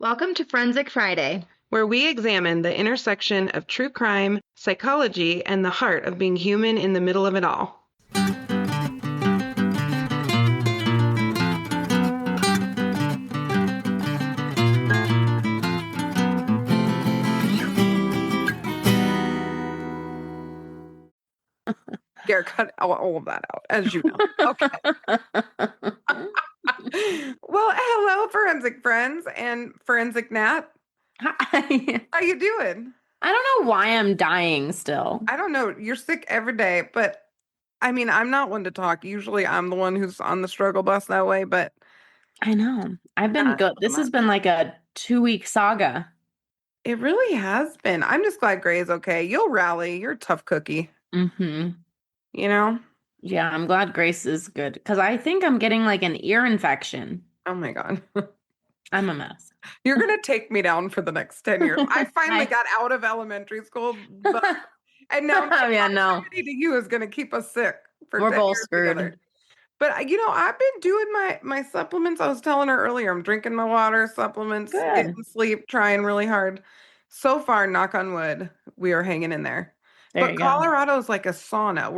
Welcome to Forensic Friday. where we examine the intersection of true crime, psychology, and the heart of being human in the middle of it all. Garrett, cut all of that out, as you know. Okay. Well, hello, forensic friends and forensic Nat. Hi. How you doing? I don't know why I'm dying still. I don't know. You're sick every day, but I mean, I'm not one to talk. Usually I'm the one who's on the struggle bus that way, but I know. I've been not good. so This has much. been like a 2-week saga. It really has been. I'm just glad Gray's okay. You'll rally. You're a tough cookie, Mm-hmm. you know? Yeah, I'm glad Grace is good because I think I'm getting like an ear infection. Oh my God. I'm a mess. You're going to take me down for the next 10 years. I finally got out of elementary school, and now Yeah, no. proximity to you is going to keep us sick for We're 10 both years screwed. together. But I've been doing my supplements. I was telling her earlier, I'm drinking my water, supplements, Good. getting sleep, trying really hard. So far, knock on wood, we are hanging in there. There But you go. Colorado is like a sauna.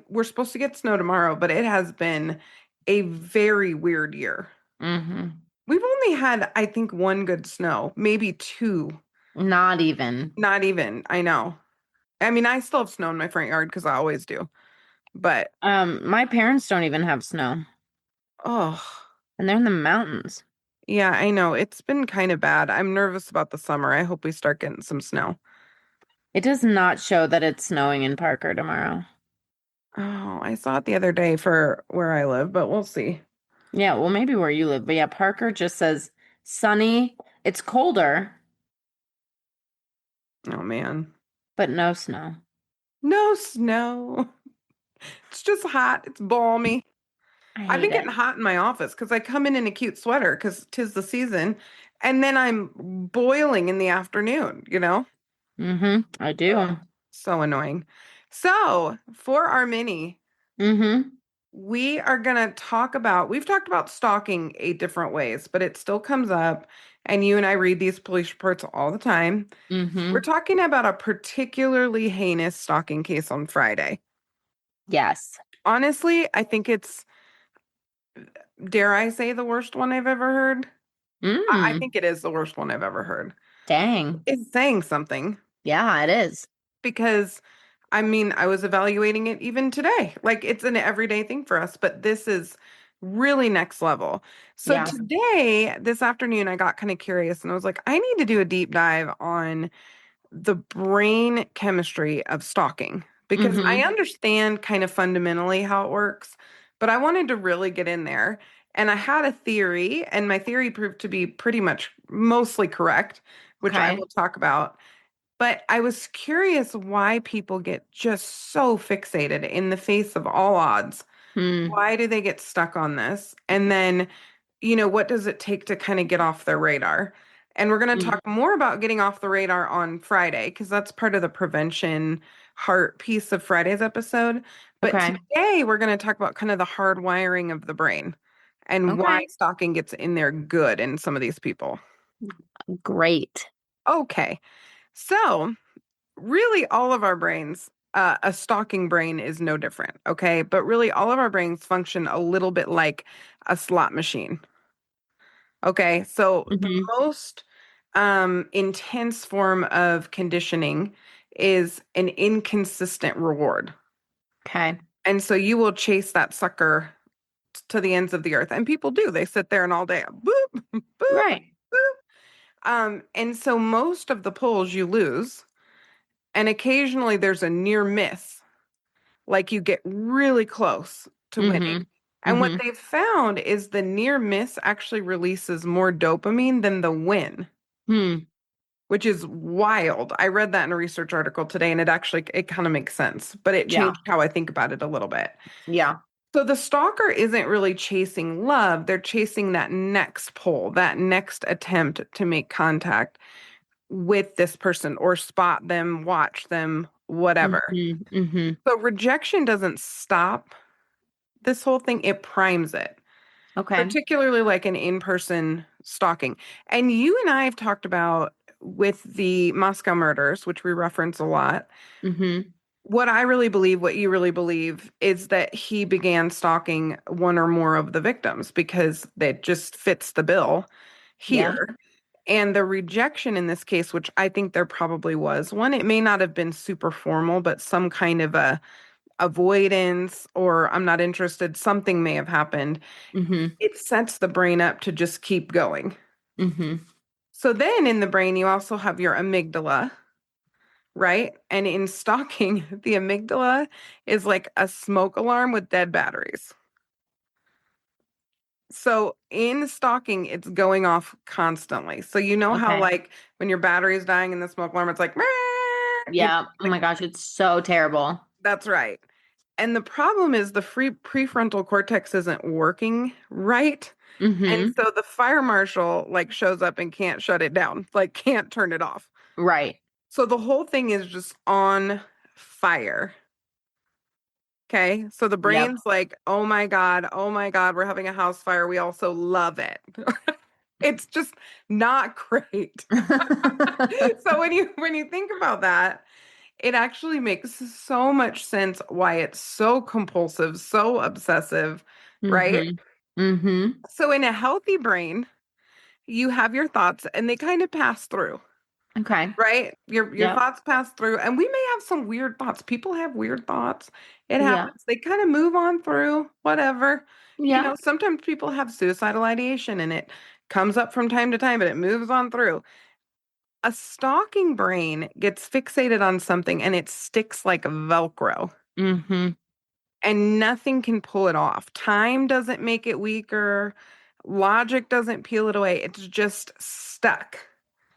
We're supposed to get snow tomorrow, but it has been a very weird year. Mm-hmm. We've only had, I think, one good snow, maybe two. Not even. Not even. I know. I mean, I still have snow in my front yard because I always do. But My parents don't even have snow, oh, and they're in the mountains. yeah, I know. It's been kind of bad. I'm nervous about the summer. I hope we start getting some snow. It does not show that it's snowing in Parker tomorrow. Oh, I saw it the other day for where I live, but we'll see. Yeah, well, maybe where you live, but yeah, Parker just says sunny. It's colder, Oh man. but no snow. No snow. It's just hot. It's balmy. I I've been hate it. getting hot in my office because I come in a cute sweater because 'tis the season, and then I'm boiling in the afternoon, Mm-hmm. I do. So annoying. So, for our mini, Mm-hmm. we are going to we've talked about stalking 8 different ways, but it still comes up. And you and I read these police reports all the time. Mm-hmm. We're talking about a particularly heinous stalking case on Friday. Yes. Honestly, I think it's, dare I say, the worst one I've ever heard. I Mm. think it is the worst one I've ever heard. Dang. It's saying something Yeah, it is. because I mean, I was evaluating it even today. Like it's an everyday thing for us, but this is really next level. So Yeah. today, this afternoon, I got kind of curious and I was like, I need to do a deep dive on the brain chemistry of stalking because I Mm-hmm. understand kind of fundamentally how it works, but I wanted to really get in there. And I had a theory, and my theory proved to be pretty much mostly correct, which I Okay. will talk about. But I was curious why people get just so fixated in the face of all odds. Hmm. Why do they get stuck on this? And then, what does it take to kind of get off their radar? And we're going to Mm. talk more about getting off the radar on Friday because that's part of the prevention heart piece of Friday's episode. But Okay. today we're going to talk about kind of the hard wiring of the brain and why Okay. stalking gets in there good in some of these people. Great. Okay. So, really, all of our brains, a stalking brain is no different, okay? But really, all of our brains function a little bit like a slot machine, okay? So, the Mm-hmm. most intense form of conditioning is an inconsistent reward. Okay. And so, you will chase that sucker to the ends of the earth. And people do, they sit there and all day, boop, boop, Right. boop. And so, most of the pulls you lose. And occasionally there's a near miss, like you get really close to winning. Mm-hmm. And what Mm-hmm. they've found is the near miss actually releases more dopamine than the win, Hmm. which is wild. I read that in a research article today and it kind of makes sense, but it Yeah. changed how I think about it a little bit. Yeah. So the stalker isn't really chasing love, they're chasing that next pull, that next attempt to make contact with this person or spot them, watch them, whatever. Mm-hmm. Mm-hmm. So rejection doesn't stop this whole thing, it primes it. Okay. particularly like an in-person stalking. And you and I have talked about with the Moscow murders, which we reference a lot. Mm-hmm. What I really believe, what you really believe, is that he began stalking one or more of the victims because that just fits the bill Yeah. here. And the rejection in this case, which I think there probably was one, it may not have been super formal, but some kind of a avoidance or I'm not interested, something may have happened. Mm-hmm. It sets the brain up to just keep going. Mm-hmm. So then in the brain, you also have your amygdala, right? And in stalking, the amygdala is like a smoke alarm with dead batteries. So in stalking, it's going off constantly. So you know how Okay. like when your battery is dying in the smoke alarm, it's like, "Meow," Yeah. Oh like my gosh, it's so terrible. that's right. And the problem is the free prefrontal cortex isn't working right. And Mm-hmm. so the fire marshal like shows up and can't shut it down, like can't turn it off. Right. So the whole thing is just on fire. Okay. So the Yep. brain's like, oh my God, we're having a house fire. We also love it. It's just not great. So when you think about that, it actually makes so much sense why it's so compulsive, so obsessive, right? Mm-hmm. Mm-hmm. So in a healthy brain, you have your thoughts and they kind of pass through. Okay. Right? Your Yep. thoughts pass through, and we may have some weird thoughts. People have weird thoughts. It Yeah. happens. They kind of move on through, whatever. Yeah. Sometimes people have suicidal ideation and it comes up from time to time, but it moves on through. A stalking brain gets fixated on something and it sticks like Velcro, Mm-hmm. and nothing can pull it off. Time doesn't make it weaker. Logic doesn't peel it away. It's just stuck.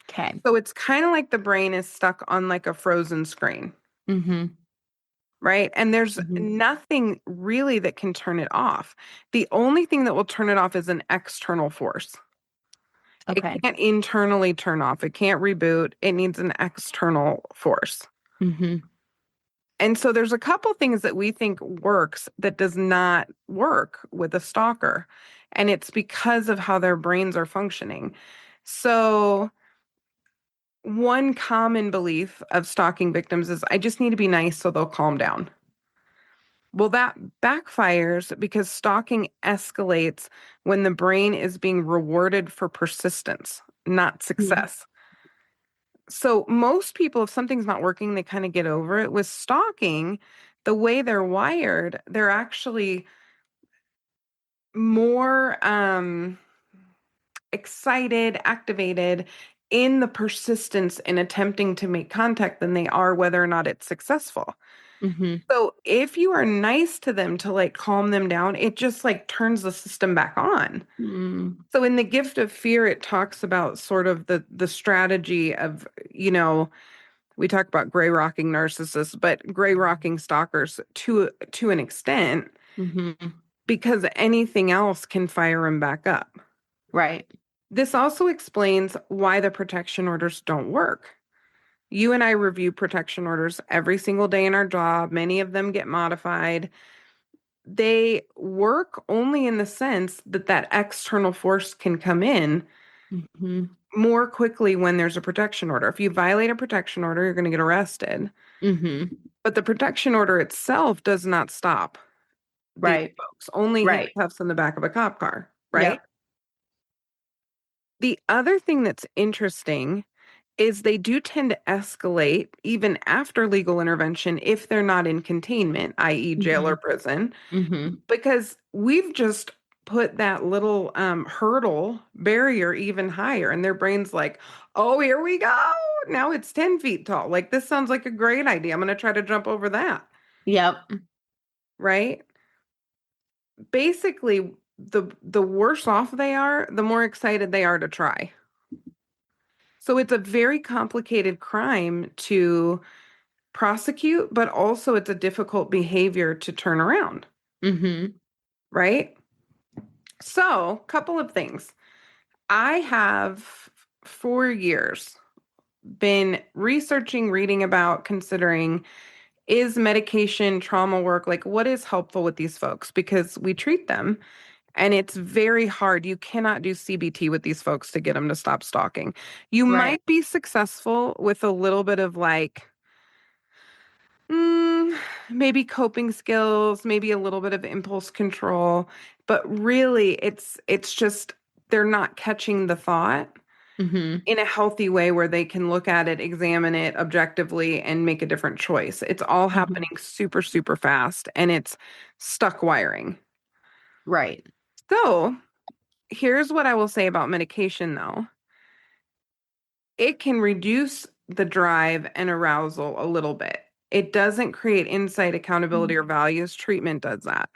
Okay. So it's kind of like the brain is stuck on like a frozen screen, Mm-hmm. right? And there's Mm-hmm. nothing really that can turn it off. The only thing that will turn it off is an external force. It Okay. can't internally turn off. It can't reboot. It needs an external force. Mm-hmm. And so there's a couple things that we think works that does not work with a stalker. And it's because of how their brains are functioning. So one common belief of stalking victims is I just need to be nice so they'll calm down. Well, that backfires because stalking escalates when the brain is being rewarded for persistence, not success. So, most people, if something's not working, they kind of get over it. With stalking, the way they're wired, they're actually more excited, activated in the persistence in attempting to make contact than they are whether or not it's successful. Mm-hmm. So if you are nice to them to like calm them down, it just like turns the system back on. Mm-hmm. So in the gift of fear, it talks about sort of the strategy of, we talk about gray rocking narcissists, but gray rocking stalkers to an extent, Mm-hmm. because anything else can fire them back up. Right. This also explains why the protection orders don't work. You and I review protection orders every single day in our job. Many of them get modified. They work only in the sense that that external force can come in Mm-hmm. more quickly when there's a protection order. If you violate a protection order, you're going to get arrested. Mm-hmm. But the protection order itself does not stop these Right. folks, only Right. handcuffs in the back of a cop car, right? Yep. The other thing that's interesting is they do tend to escalate even after legal intervention if they're not in containment, i.e., jail Mm-hmm. or prison, Mm-hmm. because we've just put that little hurdle barrier even higher, and their brain's like, oh, here we go. Now it's 10 feet tall. Like, this sounds like a great idea. I'm going to try to jump over that, Yep. right? Basically, the worse off they are, the more excited they are to try. So it's a very complicated crime to prosecute, but also it's a difficult behavior to turn around, Mm-hmm. right? So, couple of things. I have for years been researching, reading about, considering is medication, trauma work, like what is helpful with these folks? Because we treat them And it's very hard. You cannot do CBT with these folks to get them to stop stalking. You Right. might be successful with a little bit of like, mm, maybe coping skills, maybe a little bit of impulse control, but really it's just they're not catching the thought Mm-hmm. in a healthy way where they can look at it, examine it objectively, and make a different choice. It's all Mm-hmm. happening super, super fast, and it's stuck wiring. Right. So, here's what I will say about medication, though. It can reduce the drive and arousal a little bit. It doesn't create insight, accountability, or values. Treatment does that,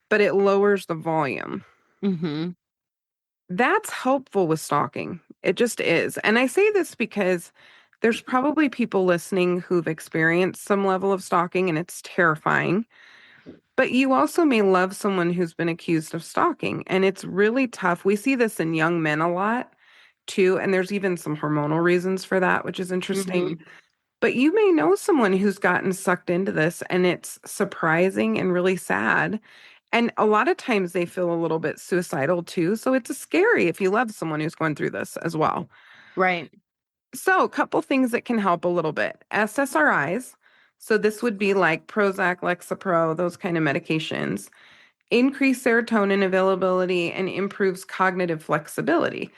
but it lowers the volume. Mm-hmm. That's helpful with stalking. It just is. And I say this because there's probably people listening who've experienced some level of stalking and it's terrifying. But you also may love someone who's been accused of stalking, and it's really tough. We see this in young men a lot too, and there's even some hormonal reasons for that, which is interesting. Mm-hmm. But you may know someone who's gotten sucked into this, and it's surprising and really sad. And a lot of times they feel a little bit suicidal too. So it's scary if you love someone who's going through this as well. Right. So, a couple things that can help a little bit. SSRIs. So, this would be like Prozac, Lexapro, those kind of medications. Increase serotonin availability and improves cognitive flexibility.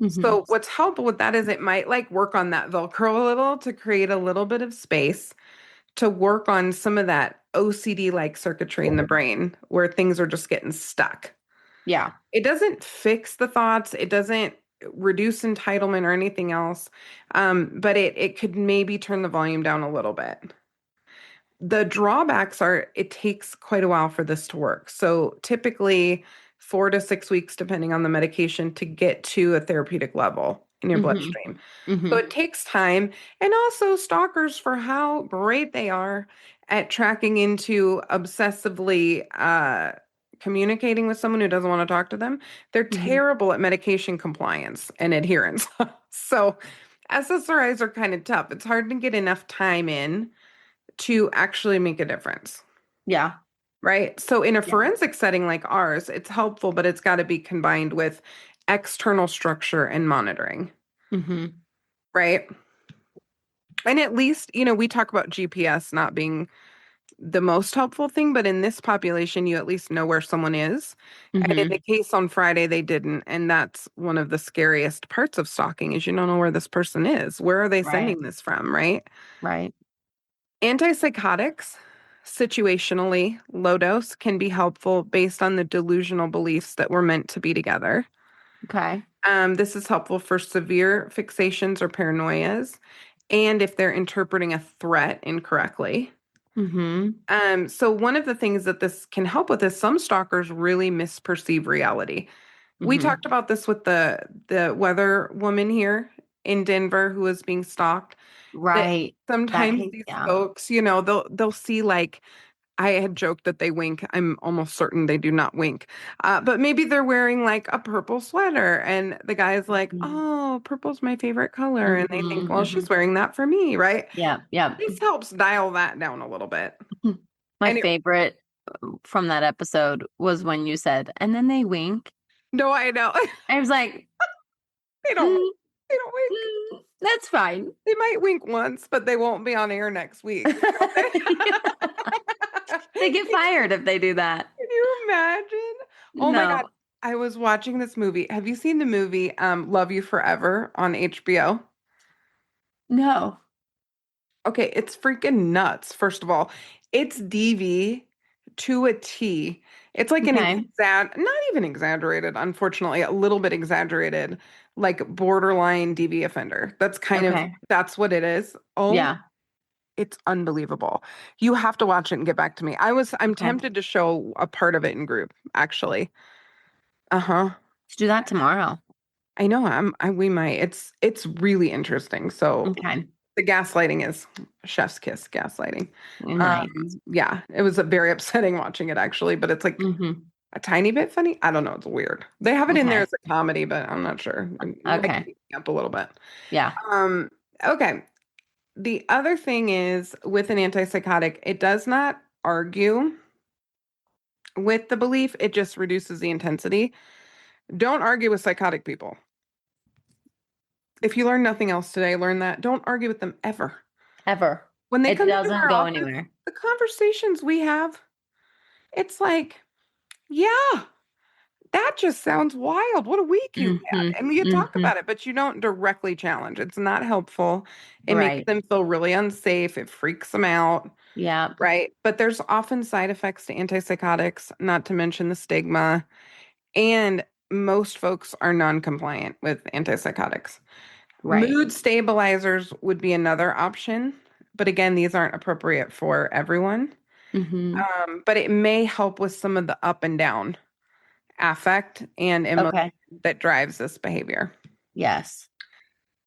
Mm-hmm. So, what's helpful with that is it might like work on that Velcro a little to create a little bit of space to work on some of that OCD like circuitry in the brain where things are just getting stuck. Yeah. It doesn't fix the thoughts, it doesn't reduce entitlement or anything else, but it could maybe turn the volume down a little bit. The drawbacks are it takes quite a while for this to work. So typically 4 to 6 weeks, depending on the medication, to get to a therapeutic level in your Mm-hmm. bloodstream. So Mm-hmm. it takes time. And also stalkers for how great they are at tracking into obsessively communicating with someone who doesn't want to talk to them. They're Mm-hmm. terrible at medication compliance and adherence. So SSRIs are kind of tough. It's hard to get enough time in to actually make a difference, Yeah. right? So in a Yeah. forensic setting like ours, it's helpful, but it's got to be combined with external structure and monitoring, Mm-hmm. right? And at least, we talk about GPS not being the most helpful thing, but in this population, you at least know where someone is. And in Mm-hmm. the case on Friday, they didn't. And that's one of the scariest parts of stalking is you don't know where this person is. Where are they Right. sending this from, right? Right. Antipsychotics, situationally, low dose, can be helpful based on the delusional beliefs that we're meant to be together. Okay. This is helpful for severe fixations or paranoias, and if they're interpreting a threat incorrectly. Mm-hmm. So one of the things that this can help with is some stalkers really misperceive reality. We Mm-hmm. talked about this with the weather woman here in Denver who was being stalked. That Right. That sometimes case, these yeah. folks, they'll see like I had joked that they wink. I'm almost certain they do not wink. But maybe they're wearing like a purple sweater, and the guy's like, Mm-hmm. "Oh, purple's my favorite color," and they think, "Well, Mm-hmm. she's wearing that for me, right?" Yeah. Yeah. This helps dial that down a little bit. My And favorite from that episode was when you said, and then they wink. no, I know I was like, they don't. mm, They don't wink. that's fine. They might wink once, but they won't be on air next week. They get fired if they do that. Can you imagine? Oh my God. No, I was watching this movie. Have you seen the movie Love You Forever on HBO? no. Okay, it's freaking nuts. First of all, it's DV to a T. It's like an Okay. not even exaggerated, unfortunately, a little bit exaggerated, like borderline DV offender. Okay. That's what it is. Oh, Yeah. it's unbelievable. You have to watch it and get back to me. I'm Okay. tempted to show a part of it in group, actually. Uh-huh. Let's do that tomorrow. I know we might. It's really interesting. So Okay. the gaslighting is chef's kiss gaslighting. Nice. Yeah, it was very upsetting watching it actually, but it's like Mm-hmm. a tiny bit funny. I don't know, it's weird. They have it in there Okay. as a comedy, but I'm not sure. It might Okay. keep me up a little bit. Yeah. Um, okay. The other thing is with an antipsychotic, it does not argue with the belief, it just reduces the intensity. Don't argue with psychotic people. If you learn nothing else today, learn that. Don't argue with them ever. Ever. When they It come into doesn't our go office, anywhere. the conversations we have, it's like, yeah, that just sounds wild. What a week you had. Mm-hmm. And you talk Mm-hmm. about it, but you don't directly challenge. It's not helpful. It makes Right. them feel really unsafe. It freaks them out. Yeah. Right. But there's often side effects to antipsychotics, not to mention the stigma. And most folks are non-compliant with antipsychotics. Right. Mood stabilizers would be another option. But again, these aren't appropriate for everyone. Mm-hmm. But it may help with some of the up and down affect and emotion Okay. that drives this behavior. Yes.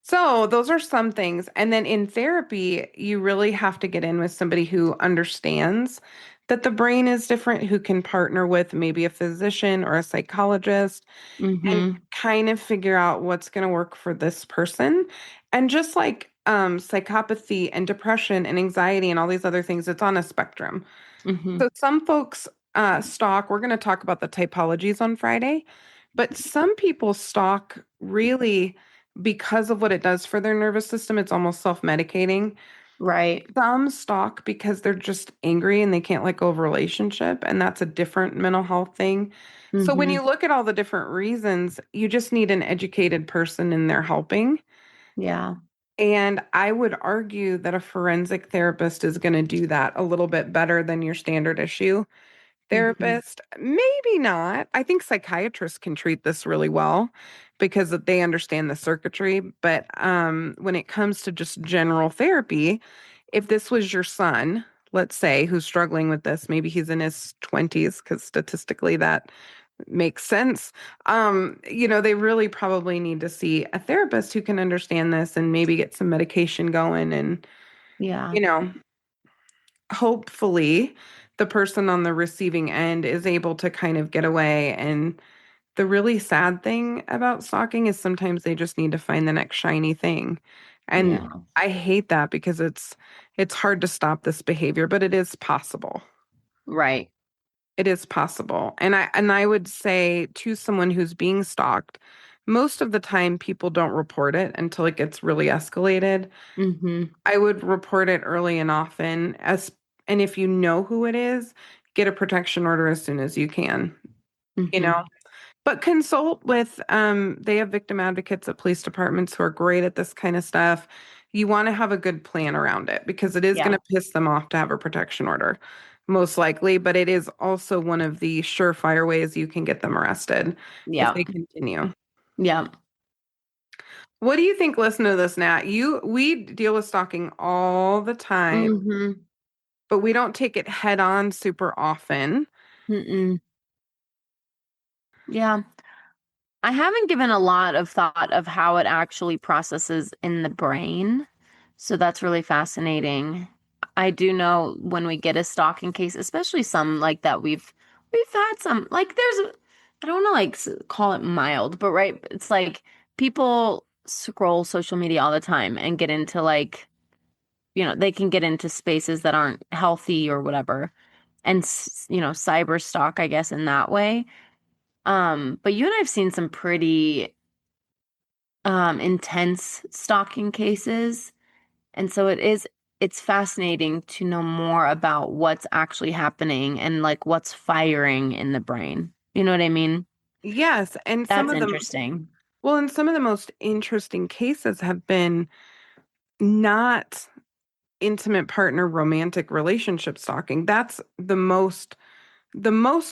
So those are some things. And then in therapy, you really have to get in with somebody who understands that the brain is different, who can partner with maybe a physician or a psychologist and Mm-hmm. kind of figure out what's going to work for this person. And just like psychopathy and depression and anxiety and all these other things, it's on a spectrum. Mm-hmm. So some folks stalk, we're going to talk about the typologies on Friday, but some people stalk really because of what it does for their nervous system. It's almost self-medicating. Right. Some stalk because they're just angry and they can't let go of a relationship, and that's a different mental health thing. So when Mm-hmm. you look at all the different reasons, you just need an educated person in there helping. Yeah. And I would argue that a forensic therapist is going to do that a little bit better than your standard issue Mm-hmm. therapist. Maybe not. I think psychiatrists can treat this really well because they understand the circuitry. But when it comes to just general therapy, if this was your son, let's say, who's struggling with this, maybe he's in his 20s, because statistically that makes sense. They really probably need to see a therapist who can understand this and maybe get some medication going and, Yeah. you know, hopefully the person on the receiving end is able to kind of get away. And the really sad thing about stalking is sometimes they just need to find the next shiny thing. And Yeah. I hate that because it's hard to stop this behavior, but it is possible. Right. It is possible. And I would say to someone who's being stalked, most of the time people don't report it until it gets really escalated. Mm-hmm. I would report it early and often and if you know who it is, get a protection order as soon as you can, you Mm-hmm. know. But consult with they have victim advocates at police departments who are great at this kind of stuff. You want to have a good plan around it because it is going Yeah. to piss them off to have a protection order, most likely, but it is also one of the surefire ways you can get them arrested if Yeah. they continue. Yeah. What do you think, listen to this, Nat? We deal with stalking all the time, Mm-hmm. but we don't take it head on super often. Mm-mm. Yeah. I haven't given a lot of thought of how it actually processes in the brain. So that's really fascinating. I do know when we get a stalking case, especially some like that we've had some like I don't want to call it mild, but right, it's like people scroll social media all the time and get into they can get into spaces that aren't healthy or whatever and cyber stalk, I guess, in that way. But you and I've seen some pretty intense stalking cases. And so it's fascinating to know more about what's actually happening and like what's firing in the brain. You know what I mean? Yes, and That's interesting. some of the most interesting cases have been not intimate partner romantic relationship stalking. That's the most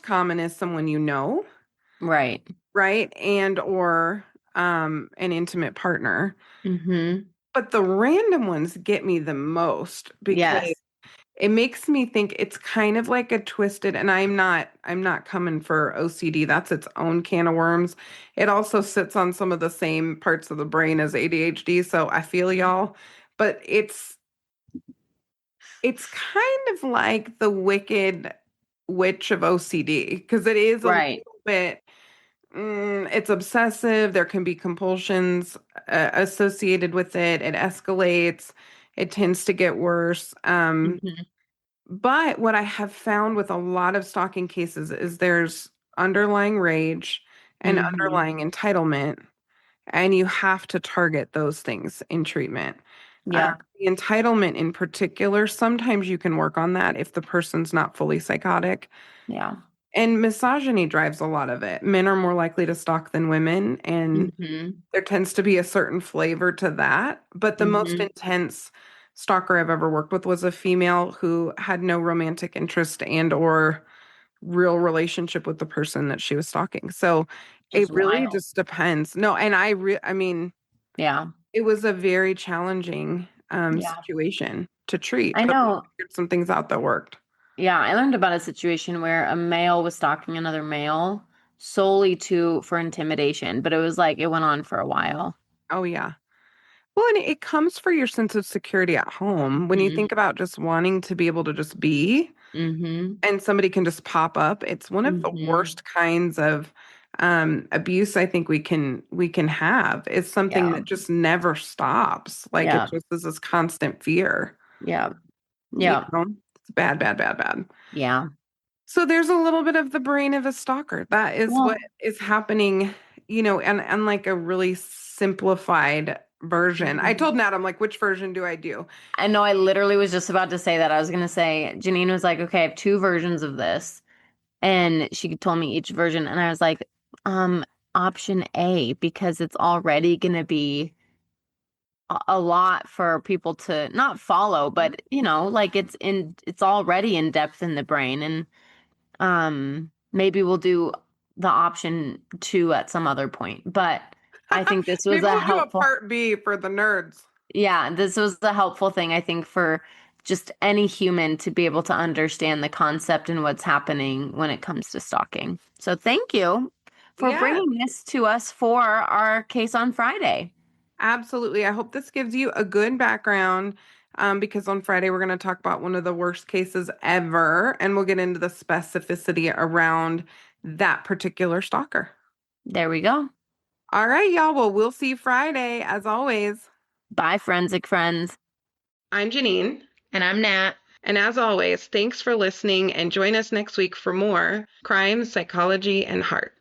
common is someone you know, Right. right? And or an intimate partner. Mm-hmm. But the random ones get me the most because Yes. it makes me think it's kind of like a twisted, and I'm not coming for OCD. That's its own can of worms. It also sits on some of the same parts of the brain as ADHD, so I feel y'all. But it's kind of like the wicked witch of OCD because it is a little Right. bit it's obsessive. There can be compulsions associated with it. It escalates. It tends to get worse. Mm-hmm. But what I have found with a lot of stalking cases is there's underlying rage and Mm-hmm. underlying entitlement, and you have to target those things in treatment. Yeah. The entitlement in particular, sometimes you can work on that if the person's not fully psychotic. Yeah. And misogyny drives a lot of it. Men are more likely to stalk than women, and Mm-hmm. there tends to be a certain flavor to that. But the most Mm-hmm. intense stalker I've ever worked with was a female who had no romantic interest and or real relationship with the person that she was stalking. So it Just really wild. just depends. No, and I mean, Yeah. it was a very challenging Yeah. situation to treat, I but we know. figured some things out that worked. Yeah, I learned about a situation where a male was stalking another male solely to for intimidation, but it was like it went on for a while. Oh yeah. Well, and it comes for your sense of security at home. When you Mm-hmm. think about just wanting to be able to just be Mm-hmm. and somebody can just pop up, it's one of the Mm-hmm. worst kinds of abuse I think we can have. It's something Yeah. that just never stops. Like it Yeah. just is this constant fear. Yeah. You Yeah. know, it's bad, bad, bad, bad. Yeah. So there's a little bit of the brain of a stalker. That is what Well, is happening, and like a really simplified version. I mhm. told Nat, I'm like, which version do I do? I know I literally was just about to say that. I was gonna say Janine was like, okay, I have two versions of this. And she told me each version, and I was like, um, option A, because it's already gonna be a lot for people to not follow, but like it's already in depth in the brain. And maybe we'll do the option two at some other point. But I think this was Maybe a we'll do a helpful, part B for the nerds. yeah, this was a helpful thing, I think, for just any human to be able to understand the concept and what's happening when it comes to stalking. So thank you for Yes, bringing this to us for our case on Friday. absolutely. I hope this gives you a good background, because on Friday we're going to talk about one of the worst cases ever, and we'll get into the specificity around that particular stalker. There we go. All right, y'all. Well, we'll see you Friday as always. Bye, forensic friends. I'm Janine. And I'm Nat. And as always, thanks for listening and join us next week for more crime, psychology, and heart.